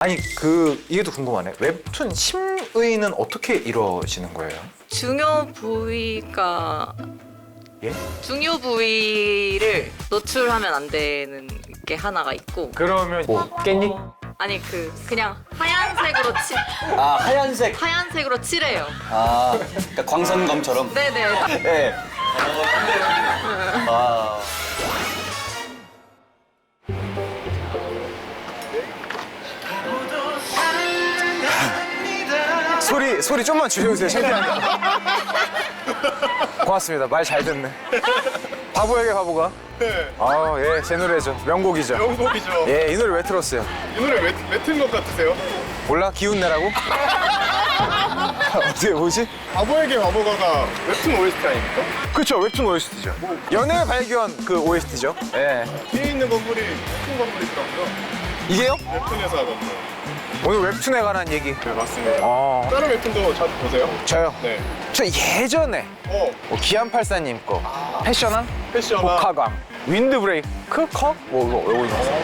아니 이게 또 궁금하네. 웹툰 심의는 어떻게 이루어지는 거예요? 중요 부위가 예? 중요 부위를 노출하면 안 되는 게 하나가 있고 그러면 뭐 깻잎? 아니 그냥 하얀색으로 아, 하얀색. 하얀색으로 칠해요. 아, 그러니까 광선검처럼. 네네. 네. 아. 소리 좀만 줄여주세요. 창피하니까. 고맙습니다. 말 잘 듣네. 바보에게 바보가. 네, 아, 예, 제 노래죠. 명곡이죠. 명곡이죠. 예, 이 노래 왜 틀었어요? 이 노래 왜 튼 것 같으세요? 몰라? 기운 내라고? 어떻게 뭐지? 바보에게 바보가가 웹툰 OST 아닙니까? 그쵸, 웹툰 OST죠. 연애 발견 그 OST죠. 예. 뒤에 있는 건물이 웹툰 건물이더라고요. 이게요? 웹툰에서 하던데. 오늘 웹툰에 관한 얘기. 네, 맞습니다. 어, 다른 웹툰도 자주 보세요? 저요. 네. 저 예전에 기안84님 거 패션왕, 패션왕. 복화광, 윈드브레이크, 컵? 뭐 이거 있어요.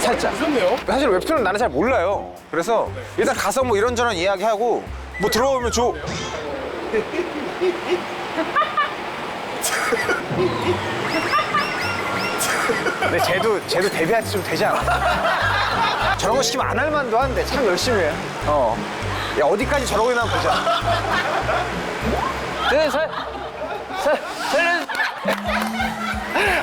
살짝. 무섭네요. 사실 웹툰은 나는 잘 몰라요. 그래서 일단 가서 뭐 이런저런 이야기하고 뭐 들어오면 줘. 근데 쟤도 데뷔할 때 좀 되지 않아? 저런 거 시키면 안 할 만도 한데 참 열심히 해. 야, 어디까지 저러고 있나 보자. 네, 살려.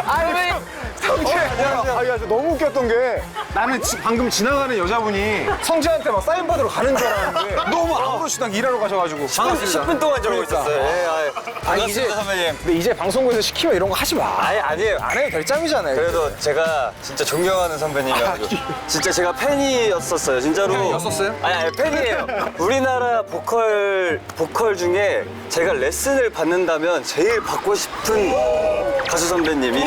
아이, 성재. 야, 너무 웃겼던 게 나는 방금 지나가는 여자분이 성재한테 막 사인 받으러 가는 줄 알았는데 너무 아무렇지도 않게 일하러 가셔가지고 10분 동안 저러고 있었어요. 예, 반갑습니다, 선배님. 근데 이제 방송국에서 시키면 이런 거 하지 마. 아니에요. 안 해도 될 짬이잖아요. 그래도 제가 진짜 존경하는 선배님이어가지고 진짜 제가 팬이었었어요, 진짜로. 팬이었었어요? 아니, 팬이에요. 우리나라 보컬 중에 제가 레슨을 받는다면 제일 받고 싶은 가수 선배님이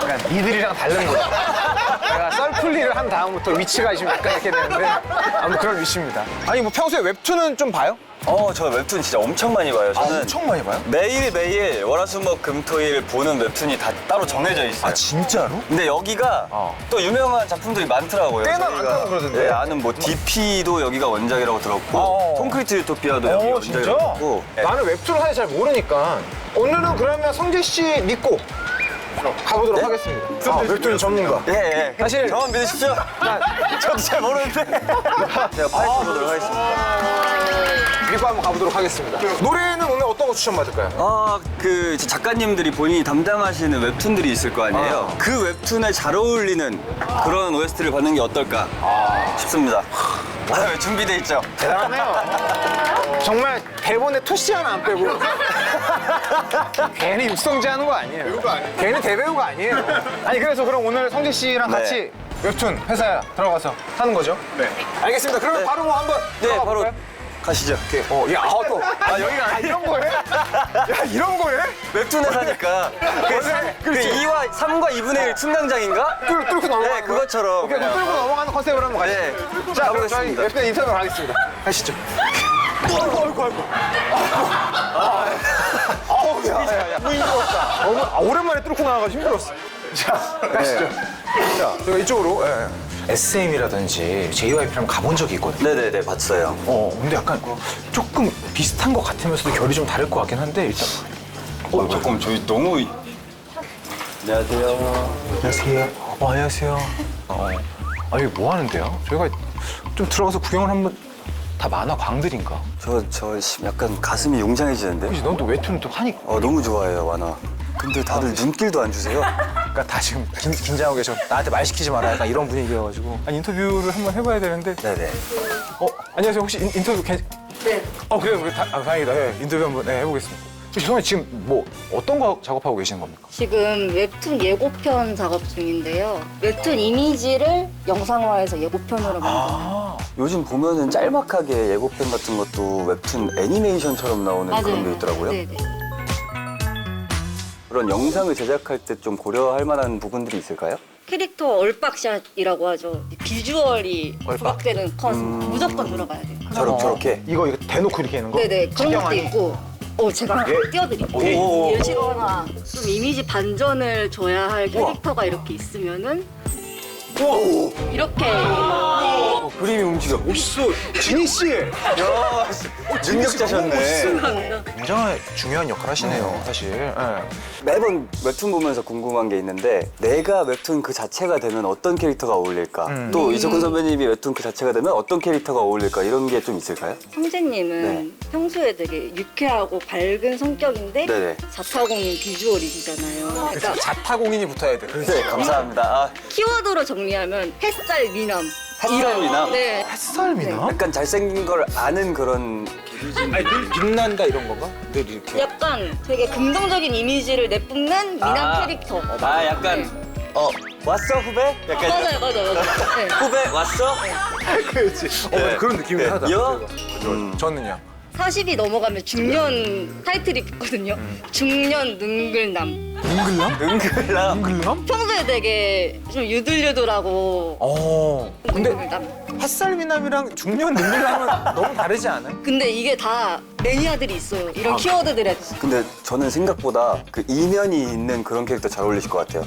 그러니까 니들이랑 다른 거야. 내가 썰풀리를 한 다음부터 위치가 지금 약간 이렇게 되는데 아무튼 그런 위치입니다. 아니 뭐 평소에 웹툰은 좀 봐요? 저 웹툰 진짜 엄청 많이 봐요. 저는 엄청 많이 봐요? 매일 월화수목금토일 보는 웹툰이 다 따로 정해져 있어요. 진짜로? 근데 여기가 또 유명한 작품들이 많더라고요. 꽤나 저희가, 많다고 그러던데. 네, 아는 뭐 DP도 여기가 원작이라고 들었고 콘크리트 유토피아도 여기 진짜? 원작이라고 들었고. 나는 웹툰을 사실 잘 모르니까 오늘은 그러면 성재 씨 믿고 가보도록 하겠습니다. 웹툰 전문가. 예. 사실 저만 믿으십시오. 저도 잘 모르는데. 제가 파헤쳐보도록 하겠습니다. 믿고 한번 가보도록 하겠습니다. 노래는 오늘 어떤 거 추천받을까요? 이제 작가님들이 본인이 담당하시는 웹툰들이 있을 거 아니에요. 그 웹툰에 잘 어울리는 그런 OST를 받는 게 어떨까 싶습니다. 준비돼 있죠? 대단하네요. 정말 대본에 토시 하나 안 빼고 괜히 육성제 하는 거 아니에요. 배우가 아니에요. 걔는 대배우가 아니에요. 아니 그래서 그럼 오늘 성재 씨랑 네. 같이 웹툰 회사에 들어가서 하는 거죠? 네. 알겠습니다. 그러면 바로 뭐 한번 네, 들어가 바로 볼까요? 가시죠. 여기가 이런 거해? 야, 이런 거해? 웹툰 회사니까 그 2와 3과 2분의 1 승강장인가? 뚫고 넘어가는 네, 그것처럼. 오케이, 그럼 뚫고 넘어가는 컨셉으로 한번 가시죠. 네, 자, 그럼 저희 가보겠습니다. 웹툰 인터뷰 가겠습니다. 가시죠. 아이고. 야. 힘들었다. 오랜만에 뚫고 나와가지고 힘들었어. 자, 가시죠. 자, 저희가 이쪽으로. SM이라든지 JYP랑 가본 적이 있거든요. 네네네, 봤어요. 근데 약간 조금 비슷한 것 같으면서도 결이 좀 다를 것 같긴 한데 일단. 잠깐만, 저희 너무. 안녕하세요. 안녕하세요. 안녕하세요. 이게 뭐 하는데요? 저희가 좀 들어가서 구경을 한번. 다 만화 광들인가? 저 약간 가슴이 웅장해지는데? 혹시 넌 또 웹툰 또 하니까. 너무 좋아해요, 만화. 근데 다들 눈길도 안 주세요. 그러니까 다 지금 긴장하고 계셔. 나한테 말 시키지 마라. 약간 이런 분위기여가지고. 아니 인터뷰를 한번 해봐야 되는데. 네네. 안녕하세요. 혹시 인터뷰 네. 그래요. 우리 다행이다. 네, 인터뷰 한번 해보겠습니다. 죄송해요. 지금 뭐 어떤 거 작업하고 계시는 겁니까? 지금 웹툰 예고편 작업 중인데요. 웹툰 이미지를 영상화해서 예고편으로 만드는. 요즘 보면은 짤막하게 예고편 같은 것도 웹툰 애니메이션처럼 나오는 그런 게 있더라고요. 네네. 그런 영상을 제작할 때 좀 고려할 만한 부분들이 있을까요? 캐릭터 얼빡샷이라고 하죠. 비주얼이 부각되는 컷 무조건 들어가야 돼요. 저렇게. 이거 대놓고 이렇게 하는 거? 네네. 그런 것도 직경하니? 있고. 제가 띄워드릴게요. 오. 예시거나 좀 이미지 반전을 줘야 할 캐릭터가 이렇게 있으면은 이렇게 그림이 움직여. 멋있어. 지니 씨. 야, 능력자셨네. 굉장히 중요한 역할 하시네요, 사실. 예. 매번 웹툰 보면서 궁금한 게 있는데 내가 웹툰 그 자체가 되면 어떤 캐릭터가 어울릴까? 또 이석훈 선배님이 웹툰 그 자체가 되면 어떤 캐릭터가 어울릴까? 이런 게 좀 있을까요? 성재님은 평소에 되게 유쾌하고 밝은 성격인데 네네. 자타공인 비주얼이시잖아요. 그러니까 자타공인이 붙어야 돼. 네, 감사합니다. 아, 키워드로 정리하면 햇살 미남. 햇살미남? 네. 햇살미나? 약간 잘생긴 걸 아는 그런 아니, 늘 빛난다 이런 건가? 늘 이렇게. 약간 되게 긍정적인 이미지를 내뿜는 미남 캐릭터. 약간 왔어 후배? 약간 맞아요. 네. 후배 왔어? 그렇지. 맞아, 그런 느낌이 하다. 여? 저는요. 40이 넘어가면 중년 타이틀이 있거든요. 중년 능글남. 능글남? 능글남? 능글남? 평소에 되게 좀 유들유들하고 근데 능글남. 햇살미남이랑 중년 능글남은 너무 다르지 않아요? 근데 이게 다 매니아들이 있어요. 이런 키워드들에 근데 저는 생각보다 그 이면이 있는 그런 캐릭터 잘 어울리실 것 같아요.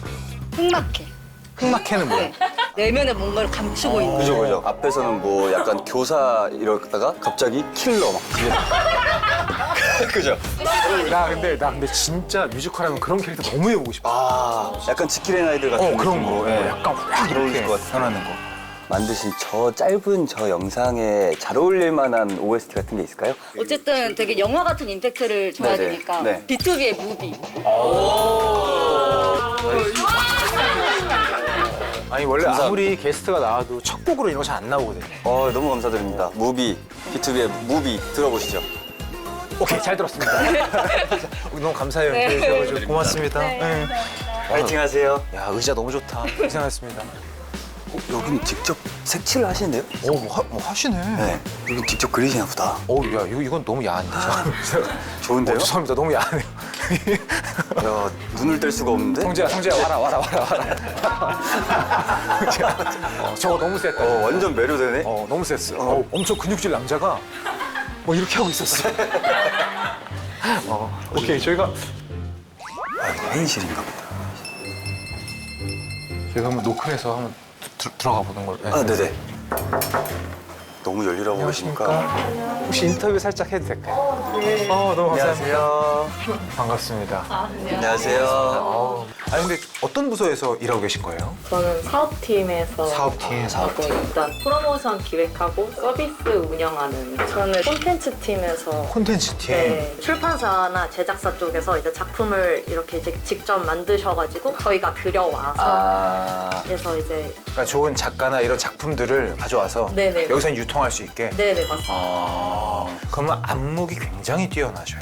흑막해. 흑막해는 뭐야? 네. 내면에 뭔가를 감추고 있는. 그죠. 앞에서는 뭐 약간 교사 이러다가 갑자기 킬러 막 뒤에. 그죠? 나 근데 진짜 뮤지컬 하면 그런 캐릭터 너무 해보고 싶어. 아, 약간 지킬앤 아이들 같은 그런 느낌으로. 거. 예. 약간 확 어울릴 이렇게 것 같아요. 변하는 거. 만드신 저 짧은 저 영상에 잘 어울릴 만한 OST 같은 게 있을까요? 어쨌든 되게 영화 같은 임팩트를 줘야 네네. 되니까 네. B2B의 무비. 아니 원래 감사합니다. 아무리 게스트가 나와도 첫 곡으로 이런 거 잘 안 나오거든요. 너무 감사드립니다. 무비, B2B의 무비 들어보시죠. 오케이, 잘 들었습니다. 너무 감사해요. 네. 인터뷰해주셔서 고맙습니다. 네. 파이팅 하세요. 야, 의자 너무 좋다. 고생하셨습니다. 여기는 직접 색칠을 하시는데요? 뭐 하시네. 네. 여기 직접 그리시나 보다. 야, 이건 너무 야한데. 좋은데요? 죄송합니다. 너무 야하네요. 야, 눈을 뗄 수가 없는데? 성재야, 와라. 성재야, 저거 너무 셌다. 완전 매료되네. 너무 셌어. 엄청 근육질 남자가 뭐 이렇게 하고 있었어. 오케이, 저희가 회의실인가 보다. 한번 노크해서 한번 들어가 보는 걸로. 네. 아, 네네. 너무 열일하고 계십니까? 혹시 인터뷰 살짝 해도 될까요? 너무 감사합니다. 안녕하세요. 반갑습니다. 안녕하세요. 아니 근데 어떤 부서에서 일하고 계신 거예요? 저는 사업팀에서 사업팀. 하고 일단 프로모션 기획하고 서비스 운영하는 저는 콘텐츠 팀에서 콘텐츠 팀. 네, 출판사나 제작사 쪽에서 이제 작품을 이렇게 이제 직접 만드셔가지고 저희가 들여와서 그래서 이제 그러니까 좋은 작가나 이런 작품들을 가져와서 네네. 여기서 유통할 수 있게. 네네 맞습니다. 그러면 안목이 굉장히 뛰어나셔요.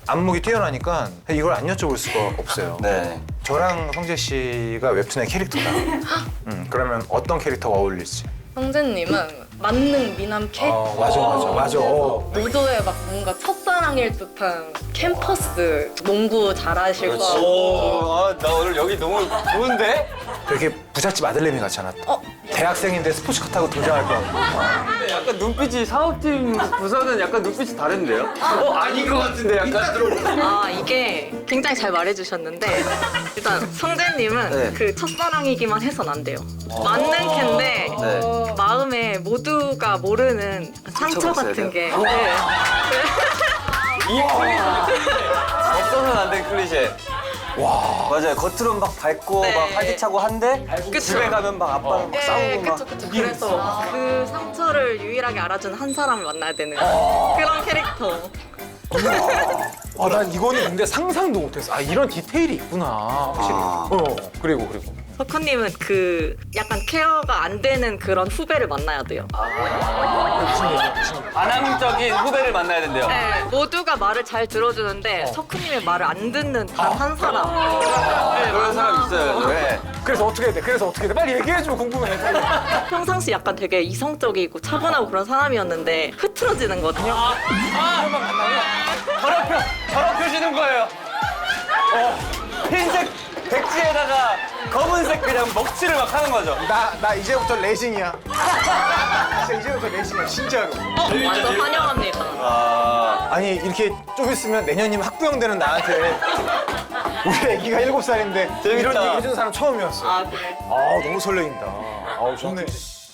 안목이 뛰어나니까 이걸 안 여쭤볼 수가 없어요. 네. 저랑 성재 씨가 웹툰의 캐릭터다. 그러면 어떤 캐릭터가 어울릴지. 성재님은 만능 미남 캐릭터 맞아. 무도에 막 뭔가 첫사랑일 듯한 캠퍼스 농구 잘하실 것 같고 나 오늘 여기 너무 좋은데? 되게 부잣집 아들내미 같잖아. 대학생인데 스포츠카 타고 등장할 것 같고. 약간 눈빛이 사업팀 부서는 약간 눈빛이 다른데요? 아닌 것 같은데 약간. 이게 굉장히 잘 말해주셨는데 일단 성재님은 네. 그 첫사랑이기만 해선 안 돼요. 맞는 캔데 네. 마음에 모두가 모르는 상처 상처가 있어야 같은 게 돼요? 네. 없어서는 안 된 클리셰. 와. 맞아요. 겉으로는 막 밝고 네. 막 활기차고 한데 그쵸. 집에 가면 막 아빠랑 막 싸우고 막. 그쵸. 그래서 그 상처를 유일하게 알아준 한 사람을 만나야 되는 그런 캐릭터. 난 이거는 근데 상상도 못했어. 이런 디테일이 있구나. 확실히. 그리고. 석훈님은 그 약간 케어가 안 되는 그런 후배를 만나야 돼요. 반항적인 후배를 만나야 된대요. 네, 모두가 말을 잘 들어주는데 석훈님의 말을 안 듣는 단 한 사람. 그런 사람 있어요. 네. 그래서 어떻게 해야 돼? 빨리 얘기해줘. 궁금해. 평상시 약간 되게 이성적이고 차분하고 그런 사람이었는데 흐트러지는 거든요. 더럽혀지는 거예요. 흰색 백지에다가 검은색 그냥 먹칠을 막 하는 거죠. 나 이제부터 레싱이야. 이제부터 레싱이야. 진짜로. 완전 환영합니다. 아니 이렇게 좀 있으면 내년이면 학부형 되는 나한테 우리 애기가 7살인데 재밌다. 이런 얘기 해주는 사람 처음이었어. 그래. 너무 설레인다. 아우 좋네.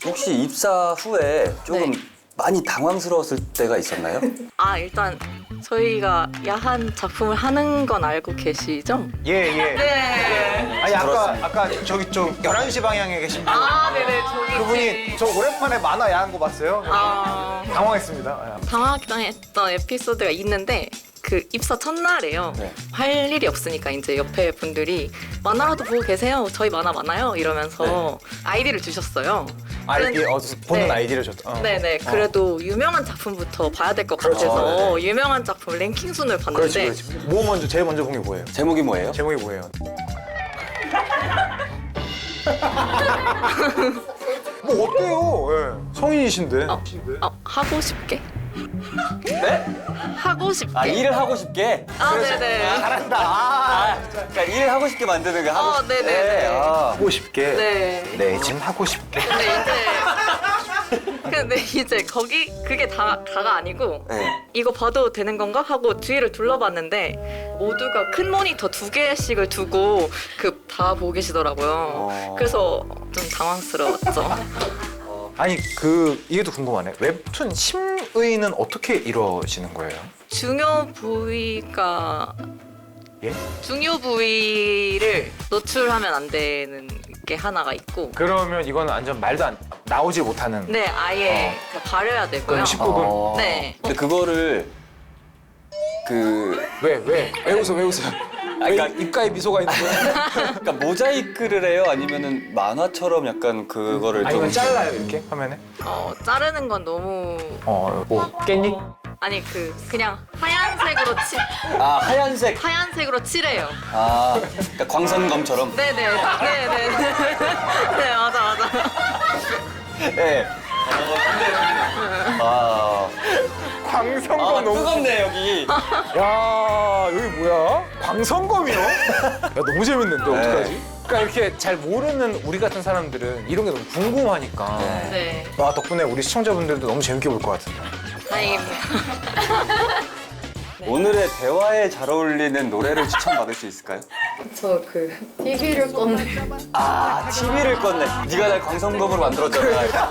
혹시 입사 후에 조금 네. 많이 당황스러웠을 때가 있었나요? 아 일단 저희가 야한 작품을 하는 건 알고 계시죠? 예 예. 네. 아니 아까 저기 좀 11시 방향에 계신 분. 아 네네 저기 그분이 저 오랜만에 만화 야한 거 봤어요. 아 당황했습니다. 당황했던 에피소드가 있는데 그 입사 첫날에요. 네. 할 일이 없으니까 이제 옆에 분들이 만화라도 보고 계세요. 저희 만화 많아요. 이러면서 아이디를 주셨어요. 아이디 보는 네. 아이디를 줬다. 네네. 그래도 유명한 작품부터 봐야 될 것 그렇죠. 같아서 네네. 유명한 작품 랭킹 순을 그렇지 봤는데 그렇지. 뭐 먼저 제일 먼저 본 게 뭐예요? 제목이 뭐예요? 제목이 뭐예요? 뭐 어때요? 예. 성인이신데. 하고 싶게? 네? 하고 싶게. 아 일을 하고 싶게? 네네. 잘한다. 그러니까 일을 하고 싶게 만드는 거 하고 싶게. 네네네. 하고 싶게. 네. 네, 지금 하고 싶게. 근데 이제 그게 다가 아니고 네. 이거 봐도 되는 건가 하고 뒤를 둘러봤는데 모두가 큰 모니터 2개씩을 두고 다 보고 계시더라고요. 그래서 좀 당황스러웠죠. 아니 이게 또 궁금하네. 웹툰 심의는 어떻게 이루어지는 거예요? 중요 부위가 예? 중요 부위를 노출하면 안 되는 게 하나가 있고 그러면 이거는 완전 말도 나오지 못하는. 네 아예 가려야 되고요. 그럼 19금. 네. 근데 그거를 왜 웃어요? 그러니까 입가에 미소가 있는 거야? 그러니까 모자이크를 해요? 아니면은 만화처럼 약간 그거를 아니면 좀 잘라요 이렇게 화면에? 자르는 건 너무 뭐 깻잎? 아니 그냥 하얀색으로 하얀색으로 칠해요. 그러니까 광선검처럼. 네네. 네 맞아. 네. 광선검 너무. 뜨겁네 여기. 야 여기 뭐야? 광선검이요? 야 너무 재밌는데 어떡하지? 그러니까 이렇게 잘 모르는 우리 같은 사람들은 이런 게 너무 궁금하니까. 네. 와 덕분에 우리 시청자분들도 너무 재밌게 볼 것 같은데. 다행입니다. 오늘의 대화에 잘 어울리는 노래를 추천받을 수 있을까요? 저 TV를 껐네. TV를 껐네. 네가 날 광선검으로 만들었잖아.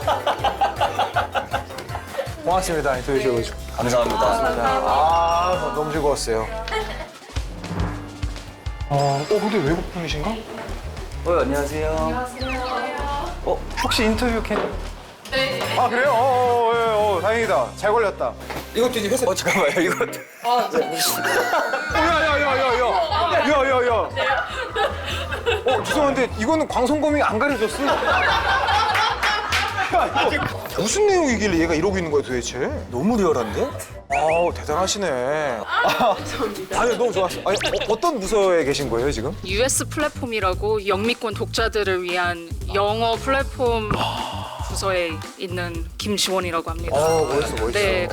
고맙습니다 인터뷰 주셔가지고. 감사합니다. 너무 즐거웠어요. 근데 외국 분이신가? 안녕하세요. 혹시 인터뷰 네. 아 그래요? 다행이다. 잘 걸렸다. 이것도 이제 회사. 잠깐만요. 이거 야야야야야. 죄송한데 이거는 광선검이 안 가려졌어. 야, 이게 무슨 내용이길래 얘가 이러고 있는 거야 도대체? 너무 리얼한데? 대단하시네. 아니 너무 좋았어. 아니 어떤 부서에 계신 거예요 지금? US 플랫폼이라고 영미권 독자들을 위한 영어 플랫폼 부서에 있는 김지원이라고 합니다. 멋있어. 네,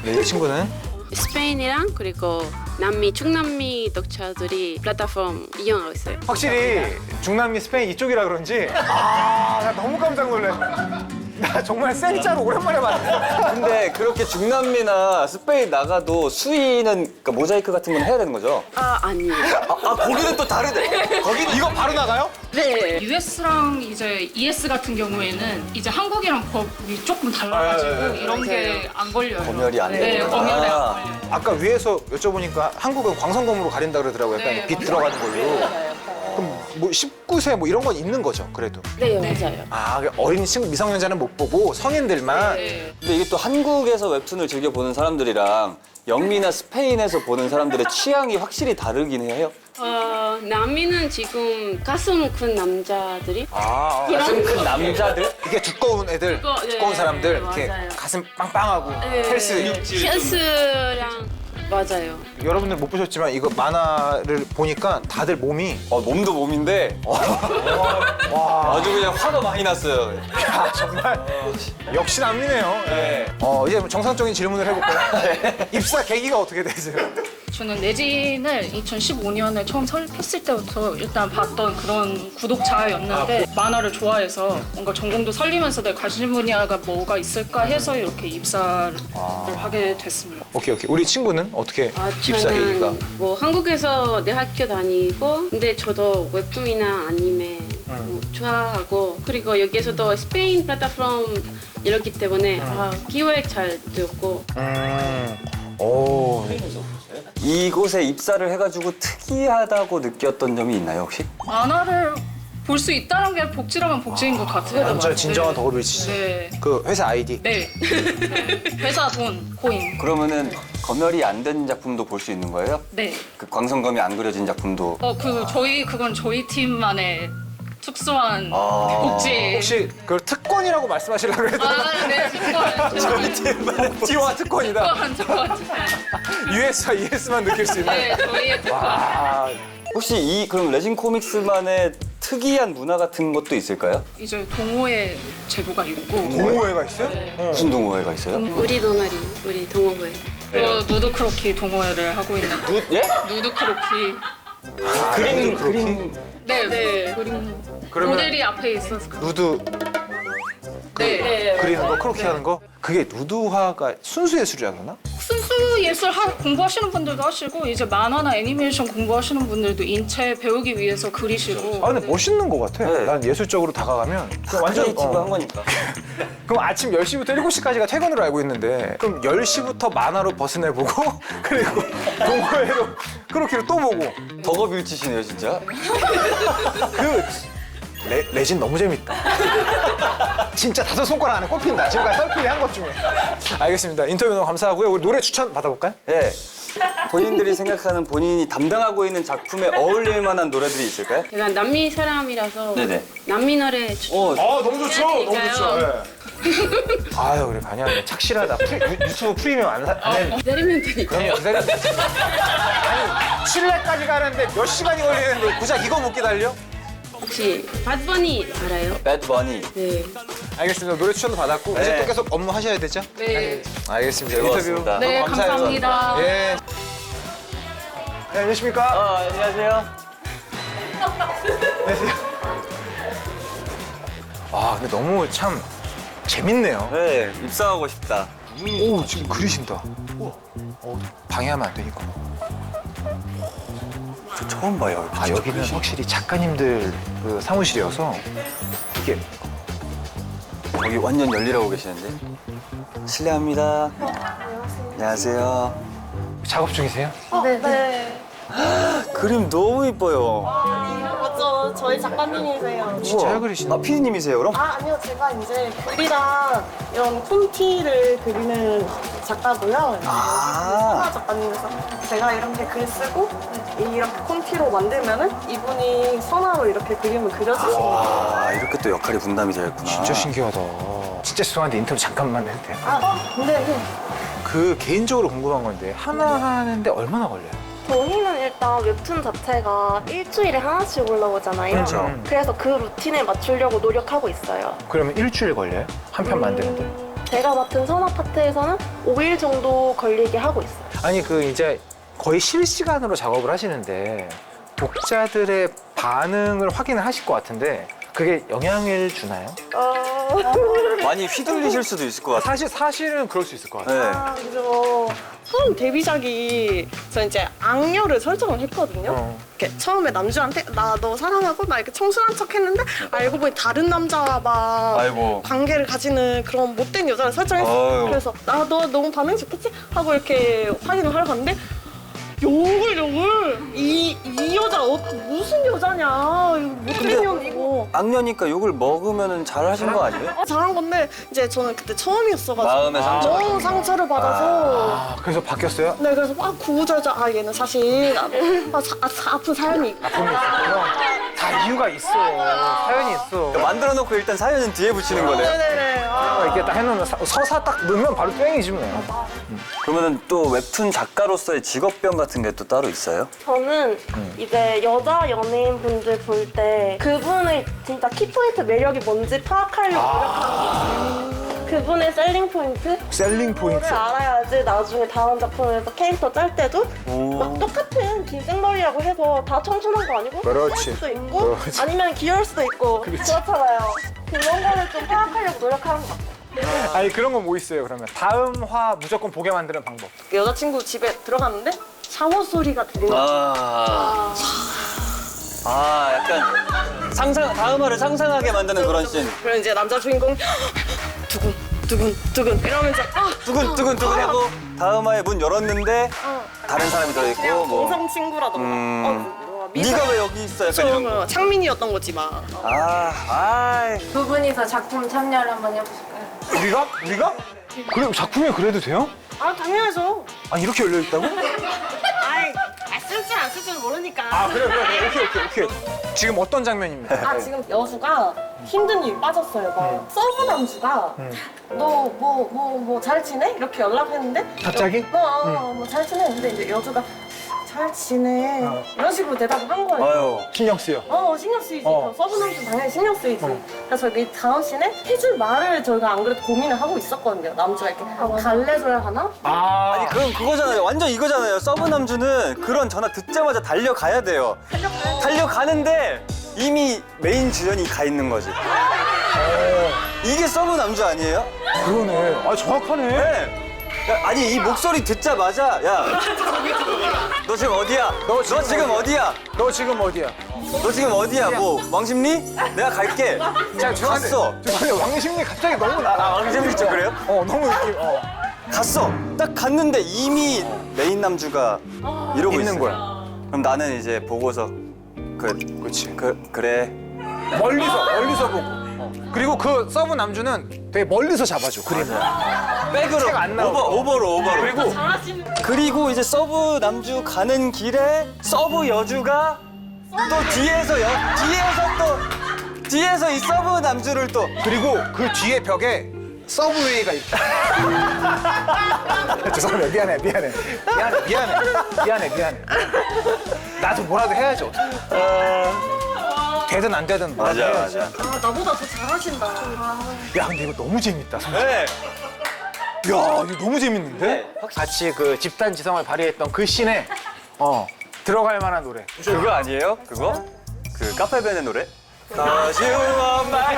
네, 이 친구는 스페인이랑 그리고 남미, 중남미 독자들이 플랫폼 이용하고 있어요. 확실히 중남미 스페인 이쪽이라 그런지 나 너무 깜짝 놀래. 나 정말 생짜로 오랜만에 봤네. 근데 그렇게 중남미나 스페인 나가도 수위는 그러니까 모자이크 같은 건 해야 되는 거죠? 아니에요. 거기는 또 다르네. 거기는 이거 바로 나가요? 네. US랑 이제 ES 같은 경우에는 이제 한국이랑 법이 조금 달라가지고 이런 게 안 걸려요. 검열이 안 네, 되는구나. 검열이 안 걸려요. 아까 위에서 여쭤보니까 한국은 광선검으로 가린다 그러더라고요. 약간 네, 빛 맞아요. 들어가는 걸로. 그럼 뭐 19세 뭐 이런 건 있는 거죠, 그래도. 네, 맞아요. 어린 친구 미성년자는 못 보고 성인들만. 네. 근데 이게 또 한국에서 웹툰을 즐겨 보는 사람들이랑 영미나 스페인에서 보는 사람들의 취향이 확실히 다르긴 해요. 남미는 지금 가슴 큰 남자들이 가슴 큰 남자들? 이게 두꺼운 애들, 네, 두꺼운 사람들, 이렇게 맞아요. 가슴 빵빵하고 네. 헬스. 헬스랑 맞아요. 여러분들 못 보셨지만 이거 만화를 보니까 다들 몸이 몸도 몸인데 아주 그냥 화가 많이 났어요. 정말 역시 남미네요. 네. 이제 정상적인 질문을 해볼까요? 입사 계기가 어떻게 되세요? 저는 내진을 2015년에 처음 설립했을 때부터 일단 봤던 그런 구독자였는데 만화를 좋아해서 뭔가 전공도 살리면서 내 관심 분야가 뭐가 있을까 해서 이렇게 입사를 하게 됐습니다. 오케이. 우리 친구는 어떻게 입사 계기가? 저는 뭐 한국에서 내 학교 다니고 근데 저도 웹툰이나 아니메 좋아하고 그리고 여기에서도 스페인 플랫폼 이렇기 때문에 기획 잘 되었고 오. 이곳에 입사를 해가지고 특이하다고 느꼈던 점이 있나요 혹시? 만화를 볼 수 있다는 게 복지라면 복지인 것 같아요. 완전 진정한 더블리치. 네. 그 회사 아이디. 네. 네. 회사 돈, 코인. 그러면은 검열이 안 된 작품도 볼 수 있는 거예요? 네. 그 광선검이 안 그려진 작품도 그건 저희 팀만의 특수한 아. 복지. 혹시 그걸 특권이라고 말씀하시려고 해도 네, 특권. 복지와 특권이다. 특권. US와 ES만 느낄 수 있는. 네, 저희의 특권. 아, 혹시 그럼 레진 코믹스만의 특이한 문화 같은 것도 있을까요? 이제 동호회 제도가 있고. 동호회가 있어요? 무슨 동호회가 있어요? 우리 동아리, 우리 동호회. 누드 크로키 동호회를 하고 있는. 예? 누드 크로키. 그림 네. 그림. 그러면 모델이 앞에 있어서. 누드 네. 그리는 거, 크로키 하는 거? 그게 누드화가 순수 예술이라 그러나? 순수 예술 공부하시는 분들도 하시고 이제 만화나 애니메이션 공부하시는 분들도 인체 배우기 위해서 그리시고. 아, 근데 멋있는 거 같아. 네. 난 예술적으로 다가가면 그냥 완전 크리에이티브한 거니까. 그럼 아침 10시부터 7시까지가 퇴근으로 알고 있는데 그럼 10시부터 만화로 버스내보고 그리고 동호회로 크로키로 또 보고 덕업일치시네요 진짜. 그 레진 너무 재밌다. 진짜 5손가락 안에 꼽힌다. 지금까지 썰풀이 한 것 중에. 알겠습니다. 인터뷰 너무 감사하고요. 우리 노래 추천 받아볼까요? 예. 본인들이 생각하는 본인이 담당하고 있는 작품에 어울릴 만한 노래들이 있을까요? 제가 남미 사람이라서 네네. 남미 노래 아, 너무 좋죠. 너무 그러니까요. 좋죠. 네. 아유, 우리 반야 착실하다. 유튜브 프리미엄 안 낸. 기다리면 되니까. 그럼 기다려. 아니, 칠레까지 가는데 몇 시간이 걸리는데 고작 이거 못 기다려? 혹시 badbunny 알아요? 배드 버니. 네. 알겠습니다. 노래 추천도 받았고 네. 이제 또 계속 업무 하셔야 되죠? 네. 알겠습니다. 즐거웠습니다. 인터뷰 네, 너무 감사해요. 감사합니다. 예. 네, 안녕하십니까? 안녕하세요. 안녕하세요. 아, 근데 너무 참 재밌네요. 네, 입사하고 싶다. 오, 지금 그리신다. 우와. 방해하면 안 되니까. 저 처음 봐요. 아, 여기는 확실히 작가님들 그 사무실이어서 이게 여기 완전 열일하고 계시는데. 실례합니다. 안녕하세요. 작업 중이세요? 네. 그림 너무 이뻐요. 맞죠. 저희 작가님이세요. 진짜 잘 그리시네. 아, 피디님이세요, 그럼? 아니요. 제가 이제 글이랑 이런 콘티를 그리는 작가고요. 아. 작가님에서 제가 이렇게 글 쓰고 이렇게 콘티로 만들면은 이분이 선화로 이렇게 그림을 그려주시는 거예요. 아, 이렇게 또 역할이 분담이 되겠구나. 진짜 신기하다. 진짜 죄송한데 인터뷰 잠깐만 해도 돼요? 네. 그 개인적으로 궁금한 건데 하나 하는데 얼마나 걸려요? 저희는 일단 웹툰 자체가 일주일에 하나씩 올라오잖아요. 그렇죠. 그래서 그 루틴에 맞추려고 노력하고 있어요. 그러면 일주일 걸려요? 한 편 만드는데? 제가 맡은 선화 파트에서는 5일 정도 걸리게 하고 있어요. 아니 그 이제 거의 실시간으로 작업을 하시는데 독자들의 반응을 확인을 하실 것 같은데 그게 영향을 주나요? 많이 휘둘리실 수도 있을 것 같아요. 사실은 그럴 수 있을 것 같아요. 네. 그죠. 처음 데뷔작이 저 이제 악녀를 설정을 했거든요. 이렇게 처음에 남주한테 나 너 사랑하고 막 이렇게 청순한 척했는데 알고 보니 다른 남자와 막 아이고. 관계를 가지는 그런 못된 여자를 설정했어. 아유. 그래서 나 너 너무 반응이 좋겠지 하고 이렇게 확인을 하러 갔는데 욕을 이 여자 무슨 여자냐 못된 년이고 악녀니까 욕을 먹으면 잘 하신 거 아니에요? 잘한 건데 이제 저는 그때 처음이었어가지고 마음의 상처. 너무 상처를 받아서 아, 그래서 바뀌었어요? 네, 그래서 막 구구절절 얘는 사실 아픈 사연이 있고 다 이유가 있어. 사연이 있어. 만들어 놓고 일단 사연은 뒤에 붙이는 거네요. 네네네. 이렇게 딱 해놓으면 서사 딱 넣으면 바로 땡이지 뭐. 그러면은 또 웹툰 작가로서의 직업병 같은 게 또 따로 있어요? 저는 이제 여자 연예인 분들 볼 때 그분의 진짜 키포인트 매력이 뭔지 파악하려고 노력하는 게 있어요. 그분의 셀링 포인트? 셀링 포인트. 그거를 알아야지 나중에 다음 작품에서 캐릭터 짤 때도 막 똑같은 긴 생머리라고 해서 다 청순한 거 아니고 그렇지. 할 수도 있고 그렇지. 아니면 귀여울 수도 있고 그렇잖아요. 그런 거를 좀 파악하려고 노력하는 것 같아요. 아니 그런 건 뭐 있어요 그러면? 다음 화 무조건 보게 만드는 방법. 여자친구 집에 들어갔는데 샤워 소리가 들리는 거예요. 약간 다음화를 상상하게 만드는 그런 씬. 그럼 이제 남자 주인공 두근 두근 두근 이러면서 두근두근 하고 다음화에 문 열었는데 다른 사람이 들어있고 뭐. 동성 친구라던가 네가 왜 여기 있어? 약간 이런 거. 창민이었던 거지 막. 두 분이서 작품 참여를 한번 해보실까요? 우리가? 그래 작품에 그래도 돼요? 아 당연하죠. 아 이렇게 열려 있다고? 아이 쓸지 안 쓸지는 모르니까. 아 그래 오케이. 지금 어떤 장면입니까? 아 지금 여수가 힘든 일이 빠졌어요. 막 서브 남주가 너 뭐 잘 지내? 이렇게 연락했는데 갑자기? 뭐 잘 지내? 근데 이제 여주가 잘 지내 이런 식으로 대답을 한 거예요. 아유. 신경 쓰여. 신경 쓰이지. 서브 남주 당연히 신경 쓰이지. 그래서 이 다음 씬에 해줄 말을 저희가 안 그래도 고민을 하고 있었거든요. 남주가 이렇게 달래줘야 하나? 아니 그럼 그거잖아요. 완전 이거잖아요. 서브 남주는 그런 전화 듣자마자 달려가야 돼요. 달려가는데 이미 메인 주연이 가 있는 거지. 이게 서브 남주 아니에요? 그러네. 아 정확하네. 네. 야, 아니 이 목소리 듣자마자 야 너 지금 어디야? 너 지금 어디야? 너 지금 어디야? 너 지금 어디야? 뭐 왕십리? 내가 갈게. 자, 갔어. 죄송한데 왕심리 갑자기 너무 왕십리 좀 그래요? 너무 느낌. 갔어. 딱 갔는데 이미 메인 남주가 이러고 있는 있어요. 거야. 그럼 나는 이제 보고서 그렇지. 그래. 멀리서 보고. 그리고 그 서브 남주는 되게 멀리서 잡아줘 그림을. 백으로 책 안 나오고. 오버로. 그리고 이제 서브 남주 가는 길에 서브 여주가 또 뒤에서 이 서브 남주를 또 그리고 그 뒤에 벽에 서브웨이가 있다. 죄송합니다. 미안해. 나도 뭐라도 해야죠. 되든 안 되든 뭐라도 해야지. 나보다 더 잘하신다. 야 근데 이거 너무 재밌다. 네. 야 이거 너무 재밌는데? 같이 그 집단 지성을 발휘했던 그 씬에 들어갈 만한 노래. 그거 아니에요? 그거? 그 카페벤의 노래? Cause you are my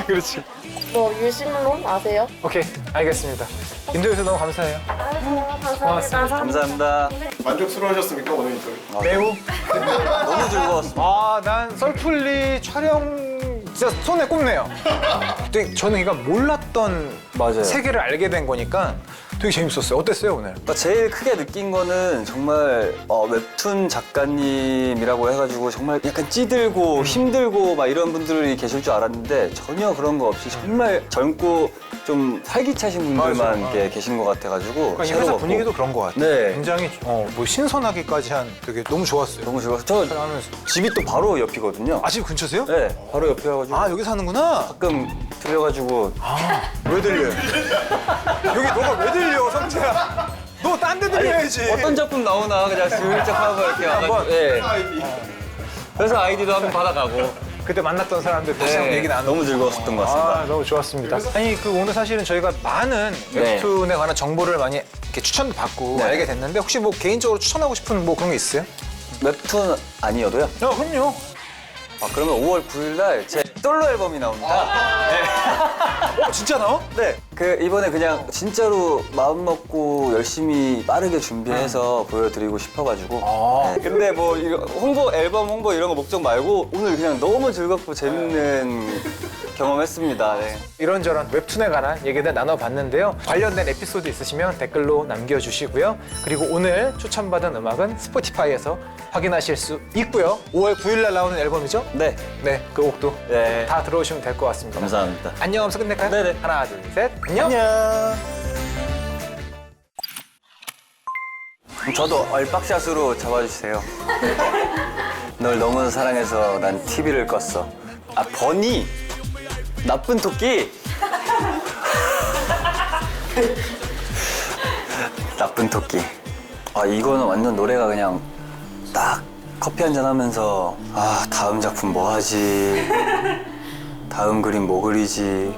그렇지. 뭐 유심론 아세요? 오케이 알겠습니다. 인터뷰에서 너무 감사해요. 고맙습니다. 감사합니다. 만족스러우셨습니까 오늘 인터뷰? 매우. 너무 즐거웠어. 난 썰풀리 촬영 진짜 손에 꼽네요. 되게 저는 이거 몰랐던 맞아요. 세계를 알게 된 거니까 되게 재밌었어요. 어땠어요 오늘? 그러니까 제일 크게 느낀 거는 정말 웹툰 작가님이라고 해가지고 정말 약간 찌들고 힘들고 막 이런 분들이 계실 줄 알았는데 전혀 그런 거 없이 정말 젊고 좀 활기차신 분들만 이렇게 계신 것 같아가지고 그러니까 이 회사 새로웠고. 분위기도 그런 것 같아요. 네. 굉장히 뭐 신선하기까지 한 되게 너무 좋았어요. 너무 즐거웠어요. 저 촬영하면서. 집이 또 바로 옆이거든요. 아, 집 근처세요? 네, 바로 옆이어가지고 아, 여기 사는구나? 가끔 들려가지고 왜 들려요? 여기 너가 왜 들려, 성재야? 너 딴 데 들려야지. 어떤 작품 나오나 그냥 슬쩍 하고 이렇게 한번. 와가지고 그래서 아이디도 한번 받아가고 그때 만났던 사람들 다시 한번 얘기 나누고. 너무 즐거웠었던 것 같습니다. 너무 좋았습니다. 아니, 오늘 사실은 저희가 많은 웹툰에 관한 정보를 많이 이렇게 추천도 받고 알게 됐는데 혹시 뭐 개인적으로 추천하고 싶은 뭐 그런 게 있어요? 웹툰 아니어도요? 그럼요. 그러면 5월 9일 날 제 솔로 앨범이 나옵니다. 진짜 나와? 네. 이번에 그냥 진짜로 마음 먹고 열심히 빠르게 준비해서 보여드리고 싶어가지고. 네. 근데 뭐 앨범 홍보 이런 거 목적 말고 오늘 그냥 너무 즐겁고 재밌는 경험했습니다. 네. 이런저런 웹툰에 관한 얘기들 나눠봤는데요. 관련된 에피소드 있으시면 댓글로 남겨주시고요. 그리고 오늘 추천받은 음악은 스포티파이에서 확인하실 수 있고요. 5월 9일 날 나오는 앨범이죠? 네. 네, 그 곡도 네. 다 들어오시면 될 것 같습니다. 감사합니다. 안녕 하면서 끝낼까요? 네네. 하나, 둘, 셋. 안녕. 저도 얼박샷으로 잡아주세요. 널 너무 사랑해서 난 TV를 껐어. 버니! 나쁜 토끼! 나쁜 토끼. 이거는 완전 노래가 그냥 딱 커피 한잔 하면서 다음 작품 뭐 하지? 다음 그림 뭐 그리지?